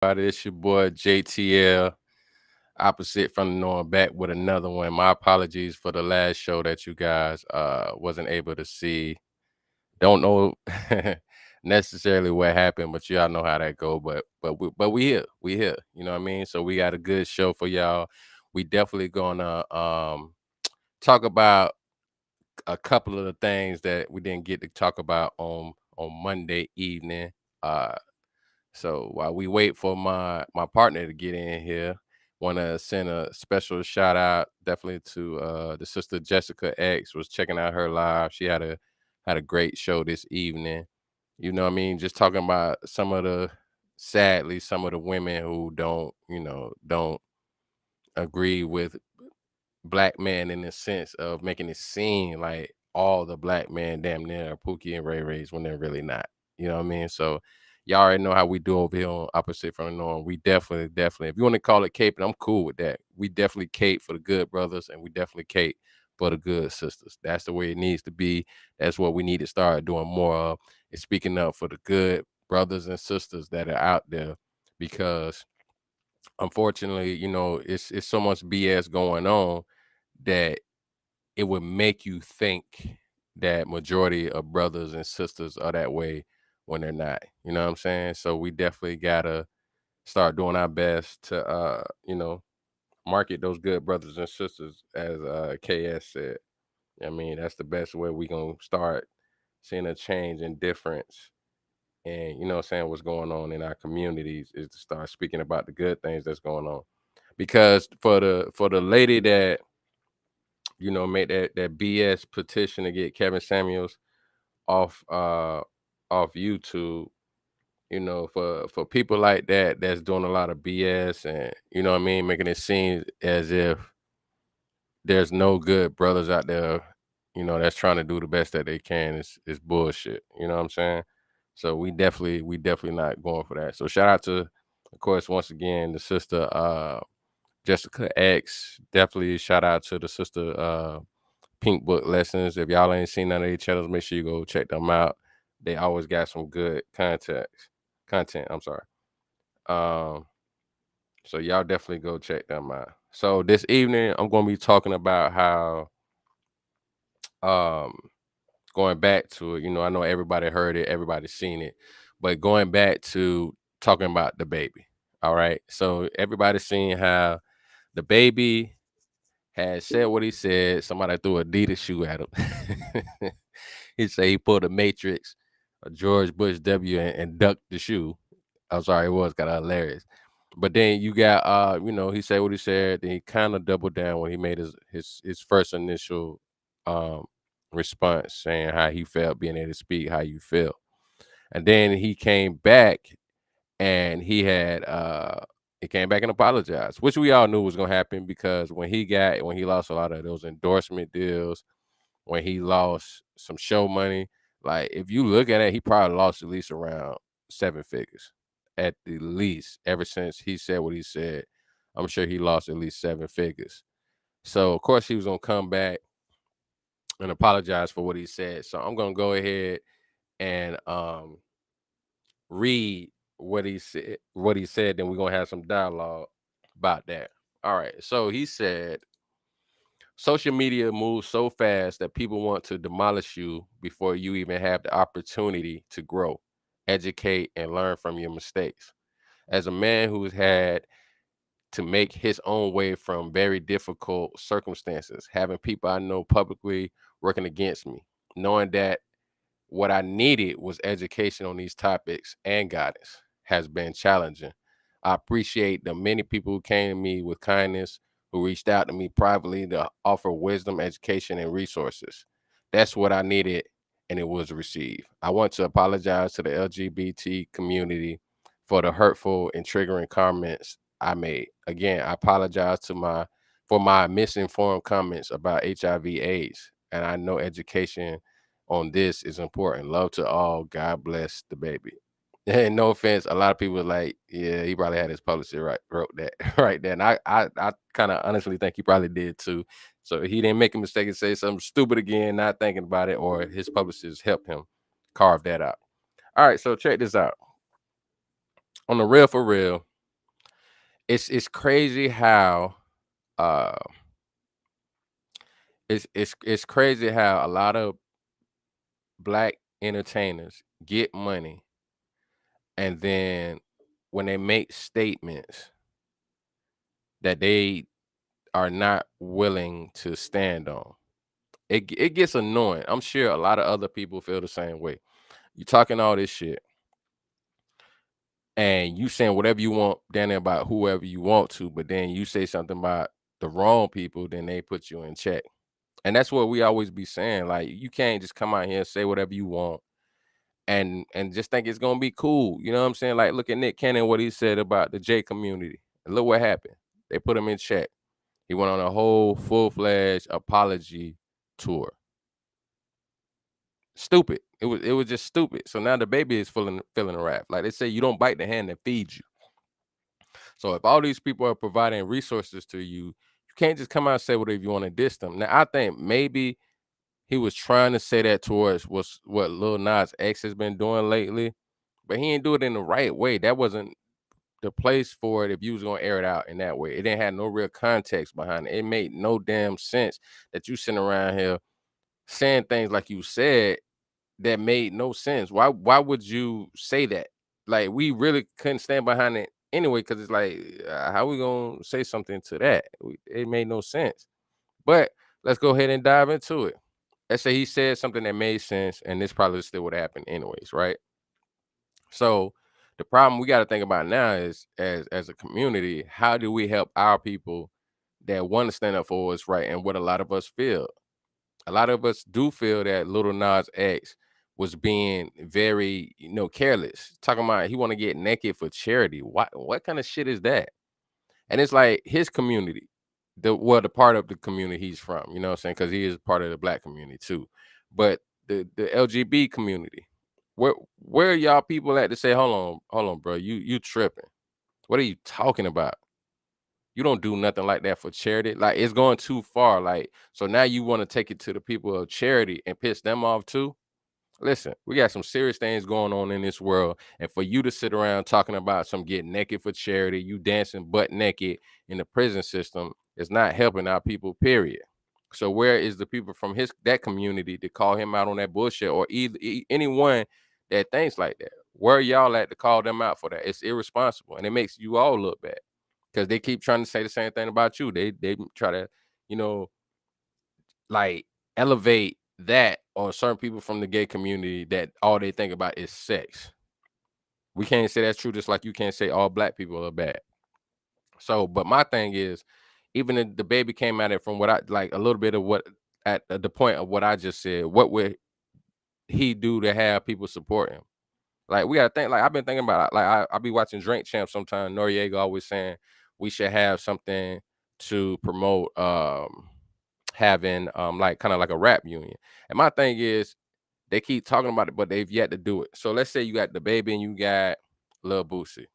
It's your boy JTL, opposite from the norm, back with another one. My apologies for the last show that you guys wasn't able to see. Don't know necessarily what happened, but y'all know how that go. But we here, we here. You know what I mean? So we got a good show for y'all. We definitely gonna talk about a couple of the things that we didn't get to talk about on Monday evening. Uh so while we wait for my partner to get in here, want to send a special shout out definitely to the sister Jessica X was checking out her live. She had a great show this evening. You know what I mean? Just talking about sadly some of the women who don't agree with black men in the sense of making it seem like all the black men damn near are Pookie and Ray Rays when they're really not. You know what I mean? So y'all already know how we do over here on opposite from the norm. We definitely, if you want to call it caping, I'm cool with that. We definitely cape for the good brothers and we definitely cape for the good sisters. That's the way it needs to be. That's what we need to start doing more of. Is speaking up for the good brothers and sisters that are out there because unfortunately, it's so much BS going on that it would make you think that majority of brothers and sisters are that way when they're not. You know what I'm saying? So we definitely gotta start doing our best to market those good brothers and sisters as KS said. I mean, that's the best way we gonna start seeing a change and difference and you know what I'm saying what's going on in our communities is to start speaking about the good things that's going on. Because for the lady that made that BS petition to get Kevin Samuels off off YouTube. For people like that that's doing a lot of BS and you know what I mean, making it seem as if there's no good brothers out there, that's trying to do the best that they can is bullshit. You know what I'm saying? So we definitely not going for that. So shout out to, of course, once again, the sister Jessica X. Definitely shout out to the sister Pink Book Lessons. If y'all ain't seen none of these channels, make sure you go check them out. They always got some good content. I'm sorry. Um, so y'all definitely go check them out. So this evening, I'm gonna be talking about how um going back to it. I know everybody heard it, everybody's seen it, but going back to talking about the baby. All right. So everybody's seen how the baby had said what he said. Somebody threw a Adidas shoe at him. He said he pulled a Matrix, a George Bush W, and ducked the shoe. I'm sorry, it was kind of hilarious. But then you got, he said what he said. Then he kind of doubled down when he made his first initial um, response, saying how he felt being able to speak, how you feel, and then he came back and he came back and apologized, which we all knew was gonna happen because when he lost a lot of those endorsement deals, when he lost some show money, like if you look at it, he probably lost at least around seven figures. At the least, ever since he said what he said, I'm sure he lost at least seven figures. So of course he was gonna come back and apologize for what he said. So I'm gonna go ahead and read what he said, then we're gonna have some dialogue about that. All right. So he said, social media moves so fast that people want to demolish you before you even have the opportunity to grow, educate, and learn from your mistakes. As a man who's had to make his own way from very difficult circumstances, having people I know publicly working against me, knowing that what I needed was education on these topics and guidance has been challenging. I appreciate the many people who came to me with kindness, who reached out to me privately to offer wisdom, education, and resources. That's what I needed, and it was received. I want to apologize to the LGBT community for the hurtful and triggering comments I made. Again, I apologize for my misinformed comments about HIV/AIDS, and I know education on this is important. Love to all. God bless the baby. And no offense, a lot of people are like, yeah, he probably had his publisher wrote that right there. And I kind of honestly think he probably did too. So he didn't make a mistake and say something stupid again, not thinking about it, or his publishers helped him carve that out. All right, so check this out. On the real for real, it's crazy how uh it's crazy how a lot of black entertainers get money, and then when they make statements that they are not willing to stand on, it gets annoying. I'm sure a lot of other people feel the same way. You talking all this shit and you saying whatever you want down there about whoever you want to, but then you say something about the wrong people, then they put you in check. And that's what we always be saying. Like, you can't just come out here and say whatever you want and just think it's gonna be cool. You know what I'm saying? Like, look at Nick Cannon, what he said about the J community. And look what happened. They put him in check. He went on a whole full-fledged apology tour. Stupid. It was just stupid. So now the baby is feeling the wrath. Like they say, you don't bite the hand that feeds you. So if all these people are providing resources to you, you can't just come out and say whatever you want to diss them. Now I think maybe he was trying to say that towards what Lil Nas X has been doing lately, but he didn't do it in the right way. That wasn't the place for it if you was gonna air it out in that way. It didn't have no real context behind it. It made no damn sense that you sitting around here saying things like you said that made no sense. Why would you say that? Like, we really couldn't stand behind it anyway, because it's like, how we gonna say something to that? It made no sense. But let's go ahead and dive into it. Let's say he said something that made sense, and this probably still would happen anyways, right? So the problem we got to think about now is, as a community, how do we help our people that want to stand up for what's right and what a lot of us feel? A lot of us do feel that Little Nas X was being very, careless. Talking about he want to get naked for charity. What kind of shit is that? And it's like his community, the part of the community he's from, you know what I'm saying? Because he is part of the black community too. But the LGBT community, where are y'all people at to say, hold on, bro, you tripping. What are you talking about? You don't do nothing like that for charity. Like, it's going too far. Like, so now you want to take it to the people of charity and piss them off too? Listen, we got some serious things going on in this world. And for you to sit around talking about some getting naked for charity, you dancing butt naked in the prison system is not helping our people, period. So where is the people from that community to call him out on that bullshit, or either anyone that thinks like that? Where are y'all at to call them out for that? It's irresponsible, and it makes you all look bad because they keep trying to say the same thing about you. They try to, you know, like, elevate that on certain people from the gay community that all they think about is sex. We can't say that's true, just like you can't say all black people are bad. So, but my thing is, even if the baby came at it from what I like, a little bit of what at the point of what I just said, what would he do to have people support him? Like, we gotta think. Like, I've been thinking about, like, I be watching Drink Champ sometimes. Noriega always saying we should have something to promote having like kind of like a rap union. And my thing is, they keep talking about it, but they've yet to do it. So let's say you got the baby and you got Lil Boosie.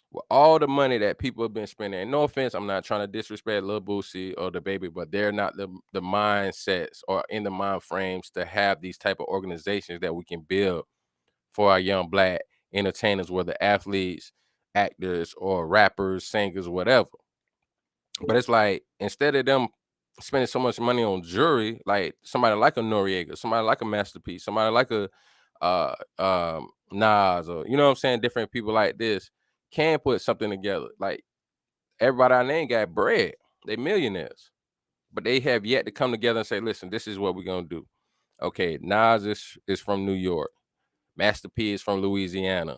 With all the money that people have been spending, and no offense, I'm not trying to disrespect Lil Boosie or the baby, but they're not the mindsets or in the mind frames to have these type of organizations that we can build for our young black entertainers, whether athletes, actors, or rappers, singers, whatever. But it's like, instead of them spending so much money on jewelry, like somebody like a Noriega, somebody like a Masterpiece, somebody like a Nas, or, you know what I'm saying, different people like this can put something together. Like, everybody I name got bread. They millionaires. But they have yet to come together and say, listen, this is what we're gonna do. Okay, Nas is from New York. Master P is from Louisiana.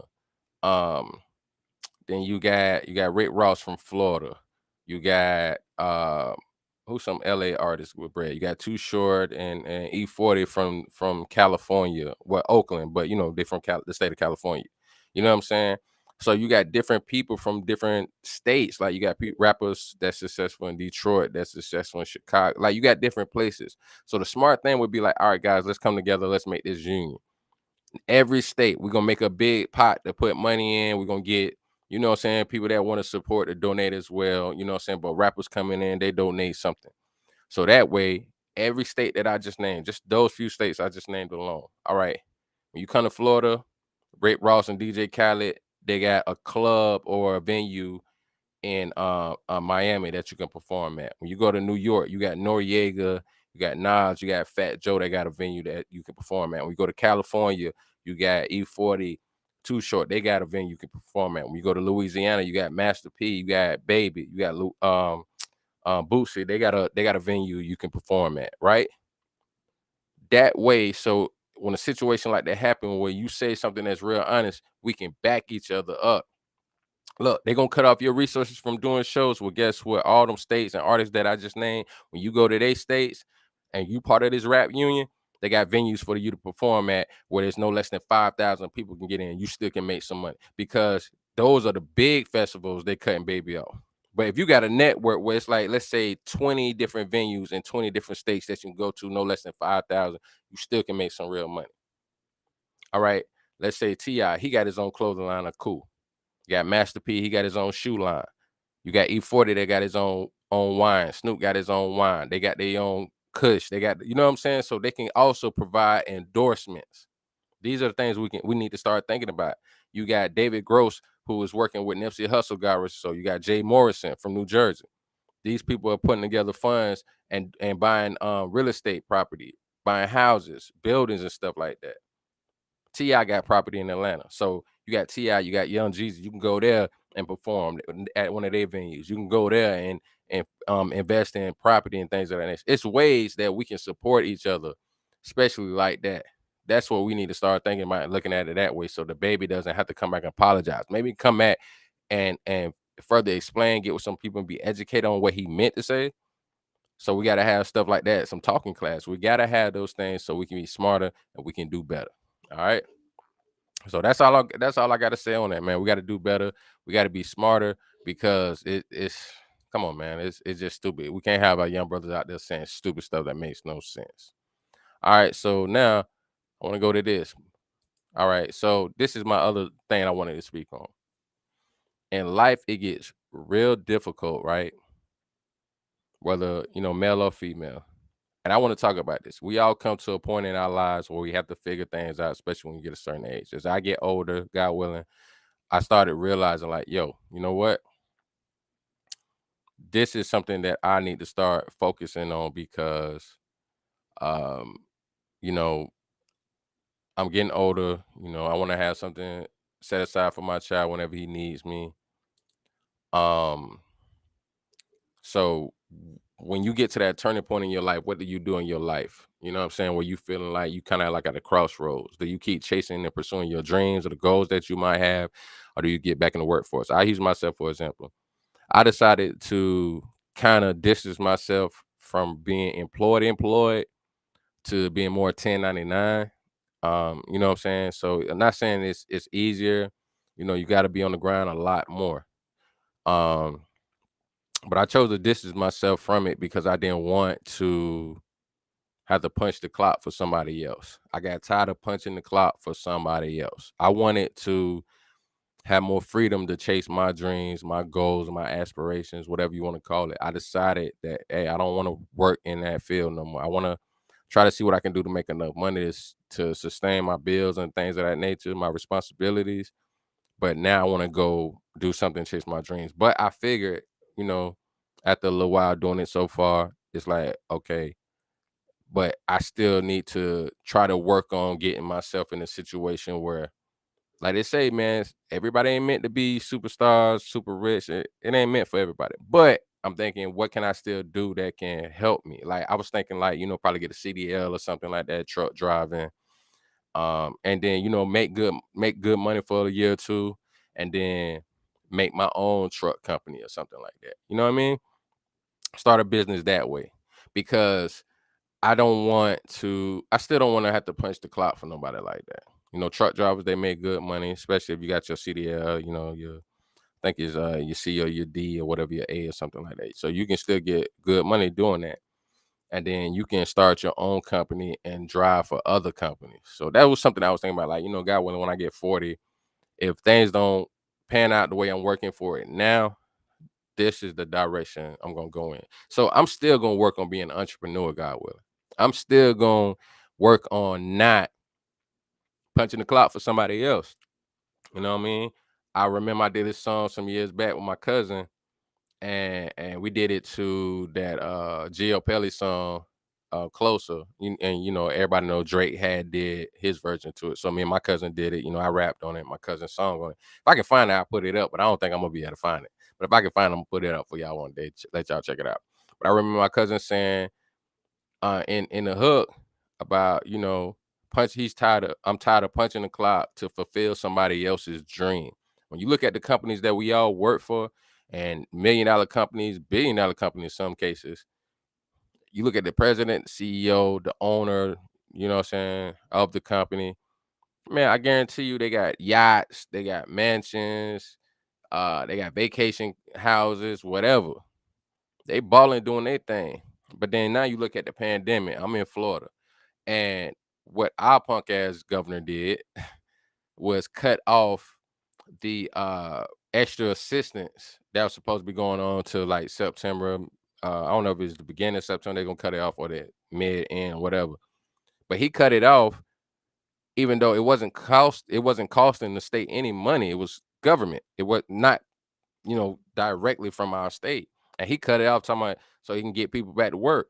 Um, then you got Rick Ross from Florida. You got who's some LA artists with bread. You got Too Short and E40 from California, well, Oakland, but they from the state of California. You know what I'm saying? So you got different people from different states. Like, you got rappers that's successful in Detroit, that's successful in Chicago. Like, you got different places. So the smart thing would be like, all right, guys, let's come together. Let's make this union. Every state, we're gonna make a big pot to put money in. We're gonna get, what I'm saying, people that want to support to donate as well. You know what I'm saying? But rappers coming in, they donate something. So that way, every state that I just named, just those few states I just named alone. All right. When you come to Florida, Rick Ross and DJ Khaled, they got a club or a venue in Miami that you can perform at. When you go to New York, you got Noriega, you got Nas, you got Fat Joe that got a venue that you can perform at. When you go to California, you got E40, Too Short, they got a venue you can perform at. When you go to Louisiana, you got Master P, you got Baby, you got Boosie, they got a venue you can perform at, right? That way, so when a situation like that happen where you say something that's real honest, we can back each other up. Look, they're gonna cut off your resources from doing shows. Well, guess what? All them states and artists that I just named, when you go to their states and you part of this rap union, they got venues for you to perform at where there's no less than 5,000 people can get in. You still can make some money because those are the big festivals they cutting baby off. But if you got a network where it's like, let's say 20 different venues in 20 different states that you can go to, no less than 5,000, you still can make some real money. All right. Let's say T.I., he got his own clothing line of cool. You got Master P, he got his own shoe line. You got E40 that got his own wine. Snoop got his own wine. They got their own Kush. They got, you know what I'm saying? So they can also provide endorsements. These are the things we need to start thinking about. You got David Gross, who is working with Nipsey Hussle, so you got Jay Morrison from New Jersey. These people are putting together funds and buying real estate property, buying houses, buildings, and stuff like that. T.I. got property in Atlanta. So you got T.I., you got Young Jeezy. You can go there and perform at one of their venues. You can go there and invest in property and things of that nature. It's ways that we can support each other, especially like that. That's what we need to start thinking about and looking at it that way. So the baby doesn't have to come back and apologize. Maybe come back and further explain, get with some people and be educated on what he meant to say. So we got to have stuff like that, some talking class. We got to have those things so we can be smarter and we can do better. All right. So that's all I got to say on that, man. We got to do better. We got to be smarter because it's come on, man. It's just stupid. We can't have our young brothers out there saying stupid stuff that makes no sense. All right, so now I want to go to this. All right, so this is my other thing I wanted to speak on. In life, it gets real difficult, right? Whether male or female. And I want to talk about this. We all come to a point in our lives where we have to figure things out, especially when you get a certain age. As I get older, God willing, I started realizing like, yo, you know what? This is something that I need to start focusing on because um, you know, I'm getting older, I want to have something set aside for my child whenever he needs me. Um, so when you get to that turning point in your life, what do you do in your life? You know what I'm saying? Where you feeling like you kind of like at a crossroads. Do you keep chasing and pursuing your dreams or the goals that you might have, or do you get back in the workforce? I use myself for example. I decided to kind of distance myself from being employed to being more 1099. You know what I'm saying? So I'm not saying it's easier. You got to be on the ground a lot more. Um, but I chose to distance myself from it because I didn't want to have to punch the clock for somebody else. I got tired of punching the clock for somebody else. I wanted to have more freedom to chase my dreams, my goals, my aspirations, whatever you want to call it. I decided that, hey, I don't want to work in that field no more. I want to try to see what I can do to make enough money to sustain my bills and things of that nature, my responsibilities. But now I want to go do something, chase my dreams. But I figured, you know, after a little while doing it so far, it's like, okay, but I still need to try to work on getting myself in a situation where like they say, man, everybody ain't meant to be superstars, super rich. It ain't meant for everybody. But I'm thinking, what can I still do that can help me? Like I was thinking, like probably get a CDL or something like that, truck driving, and then make good money for a year or two, and then make my own truck company or something like that. You know what I mean? Start a business that way because I still don't want to have to punch the clock for nobody like that. Truck drivers, they make good money, especially if you got your CDL, your I think it's your C or your D or whatever your A or something like that. So you can still get good money doing that. And then you can start your own company and drive for other companies. So that was something I was thinking about. Like, God willing, when I get 40, if things don't pan out the way I'm working for it now, this is the direction I'm gonna go in. So I'm still gonna work on being an entrepreneur, God willing. I'm still gonna work on not punching the clock for somebody else. You know what I mean? I remember I did this song some years back with my cousin. and we did it to that Gio Pelly song, Closer. And everybody know Drake had did his version to it. So me and my cousin did it. I rapped on it, my cousin's song on it. If I can find it, I'll put it up, but I don't think I'm gonna be able to find it. But if I can find it, I'm gonna put it up for y'all one day. Let y'all check it out. But I remember my cousin saying in the hook about, punch I'm tired of punching the clock to fulfill somebody else's dream. When you look at the companies that we all work for, and $1 million companies, $1 billion companies in some cases, you look at the president, CEO, the owner, you know what I'm saying, of the company. Man, I guarantee you they got yachts, they got mansions, they got vacation houses, whatever. They balling doing their thing. But then now you look at the pandemic. I'm in Florida. And what our punk ass governor did was cut off the extra assistance that was supposed to be going on to like September. I don't know if it's the beginning of September, they're gonna cut it off, or the mid end or whatever. But he cut it off, even though it wasn't costing the state any money. It was government. It was not, directly from our state. And he cut it off talking about so he can get people back to work.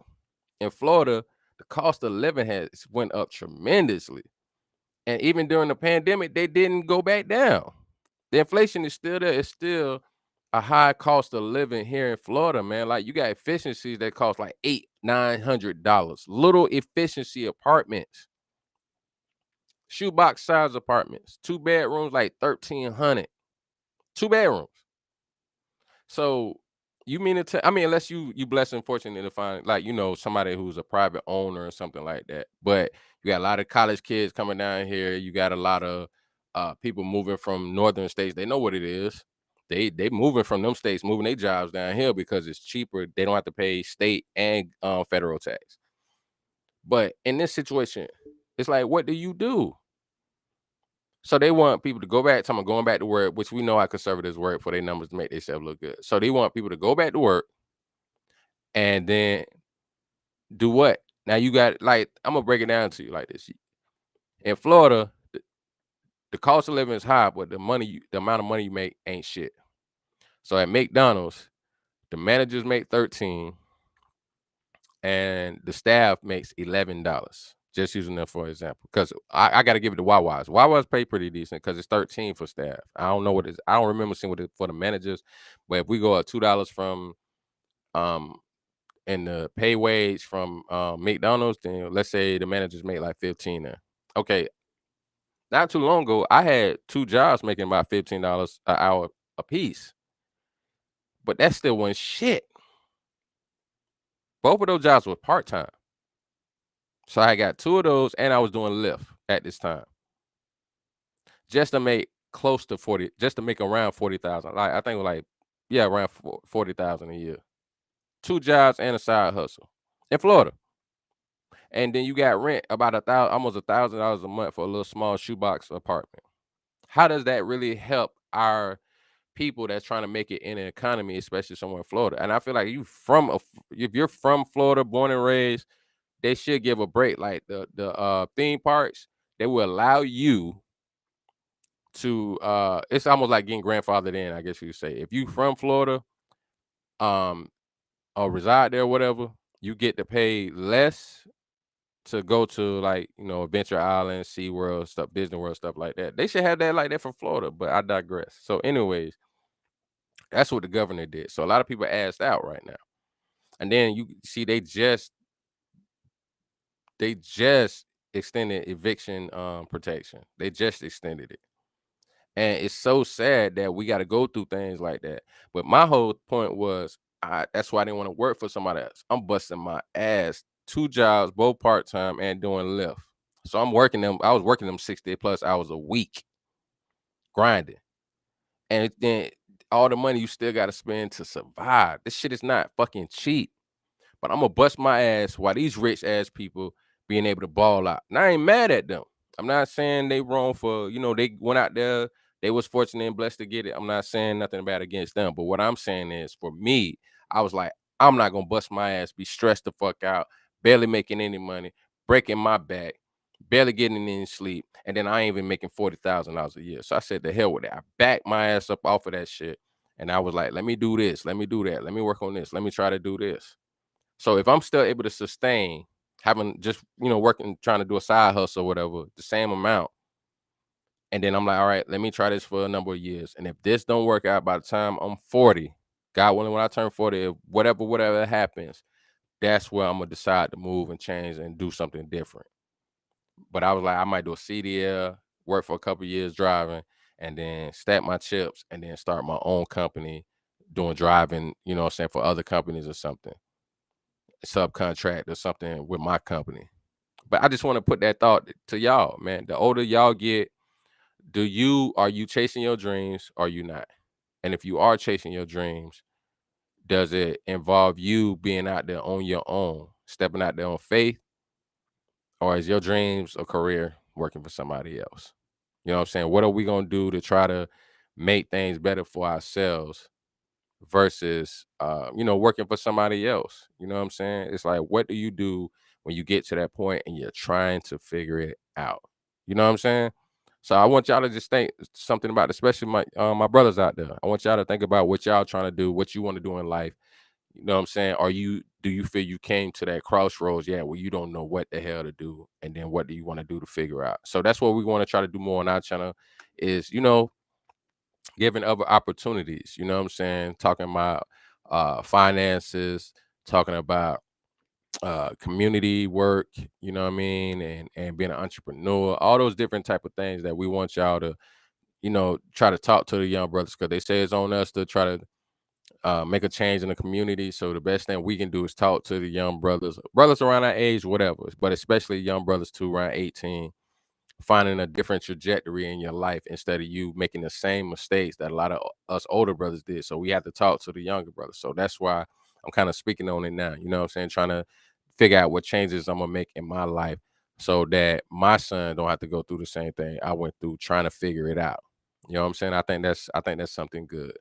In Florida, the cost of living has went up tremendously. And even during the pandemic, they didn't go back down. The inflation is still there. It's still a high cost of living here in Florida, man. Like, you got efficiencies that cost like $800-900. Little efficiency apartments, shoebox size apartments, 2 bedrooms, like 1,300. 2 bedrooms. So you mean to tell? I mean, unless you blessed and fortunate to find, like, somebody who's a private owner or something like that. But you got a lot of college kids coming down here. You got a lot of people moving from northern states. They know what it is. They moving from them states, moving their jobs down here because it's cheaper. They don't have to pay state and federal tax. But in this situation, it's like, what do you do? So they want people to go back, talking about going back to work, which we know how conservatives work for their numbers to make themselves look good. So they want people to go back to work and then do what? Now you got, like, I'm gonna break it down to you like this. In Florida, the cost of living is high, but the amount of money you make ain't shit. So at McDonald's, the managers make 13 and the staff makes $11. Just using them for example, because I got to give it to Wawa's. Wawa's pay pretty decent because it's 13 for staff. I don't know what it is. I don't remember seeing what it for the managers, but if we go up $2 from um and the pay wage from McDonald's, then let's say the managers make like 15 there. Okay, not too long ago, I had 2 jobs making about $15 an hour a piece, but that still wasn't shit. Both of those jobs were part time. So I got 2 of those, and I was doing Lyft at this time, just to make close to 40, just to make around 40,000. Like, I think like, yeah, around 40,000 a year. 2 jobs and a side hustle in Florida. And then you got rent about almost $1,000 a month for a little small shoebox apartment. How does that really help our people that's trying to make it in an economy, especially somewhere in Florida? And I feel like if you're from Florida, born and raised, they should give a break. Like the theme parks, they will allow you to it's almost like getting grandfathered in, I guess you could say. If you from Florida, um, or reside there or whatever, you get to pay less to go to, like, Adventure Island, SeaWorld, stuff, Disney World, stuff like that. They should have that like that for Florida, but I digress. So anyways, that's what the governor did. So a lot of people asked out right now. And then you see they just extended eviction protection. They just extended it. And it's so sad that we got to go through things like that. But my whole point was, that's why I didn't want to work for somebody else. I'm busting my ass, 2 jobs, both part time and doing Lyft. So I was working them 60 plus hours a week, grinding. And then all the money you still got to spend to survive. This shit is not fucking cheap. But I'm gonna bust my ass while these rich ass people being able to ball out. And I ain't mad at them. I'm not saying they wrong for, they went out there, they was fortunate and blessed to get it. I'm not saying nothing bad against them. But what I'm saying is, for me, I was like, I'm not gonna bust my ass, be stressed the fuck out, barely making any money, breaking my back, barely getting any sleep, and then I ain't even making $40,000 a year. So I said, the hell with it. I backed my ass up off of that shit And I was like, let me do this, let me do that, let me work on this, let me try to do this. So if I'm still able to sustain having just, working, trying to do a side hustle or whatever, the same amount, and then I'm like, all right, let me try this for a number of years. And if this don't work out by the time I'm 40, God willing, when I turn 40, if whatever happens, that's where I'm gonna decide to move and change and do something different. But I was like, I might do a CDL, work for a couple years driving, and then stack my chips and then start my own company doing driving, what I'm saying, for other companies or something, subcontract or something with my company. But I just want to put that thought to y'all, man. The older y'all get, are you chasing your dreams or are you not? And if you are chasing your dreams, does it involve you being out there on your own, stepping out there on faith, or is your dreams a career working for somebody else? You know what I'm saying? What are we gonna do to try to make things better for ourselves versus working for somebody else? You know what I'm saying? It's like, what do you do when you get to that point and you're trying to figure it out? You know what I'm saying? So I want y'all to just think something about, especially my brothers out there. I want y'all to think about what y'all trying to do, what you want to do in life. You know what I'm saying? Do you feel you came to that crossroads yet where you don't know what the hell to do? And then what do you want to do to figure out? So that's what we want to try to do more on our channel is, giving other opportunities, you know what I'm saying? Talking about finances, talking about community work, you know what I mean, and being an entrepreneur, all those different type of things that we want y'all to, try to talk to the young brothers, because they say it's on us to try to make a change in the community. So the best thing we can do is talk to the young brothers around our age, whatever, but especially young brothers too, around 18, finding a different trajectory in your life instead of you making the same mistakes that a lot of us older brothers did. So we have to talk to the younger brothers. So that's why I'm kind of speaking on it now. You know what I'm saying? Trying to figure out what changes I'm gonna make in my life so that my son don't have to go through the same thing I went through trying to figure it out. You know what I'm saying? I think that's something good.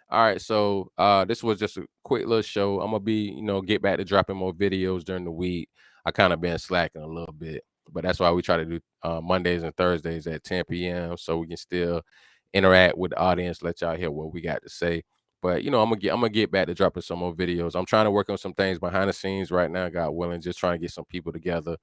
All right, so this was just a quick little show. I'm gonna be, get back to dropping more videos during the week. I kind of been slacking a little bit, but that's why we try to do Mondays and Thursdays at 10 p.m. so we can still interact with the audience, let y'all hear what we got to say. But I'm gonna get back to dropping some more videos. I'm trying to work on some things behind the scenes right now, God willing, just trying to get some people together,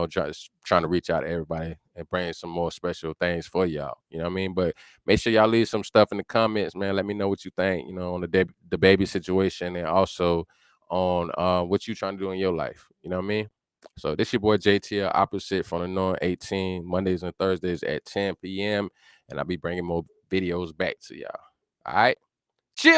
just trying to reach out to everybody and bring some more special things for y'all. You know what I mean? But make sure y'all leave some stuff in the comments, man. Let me know what you think, on the baby situation, and also on what you trying to do in your life. You know what I mean? So this your boy JTL, opposite from the Norm 18, Mondays and Thursdays at 10 p.m. And I'll be bringing more videos back to y'all. All right.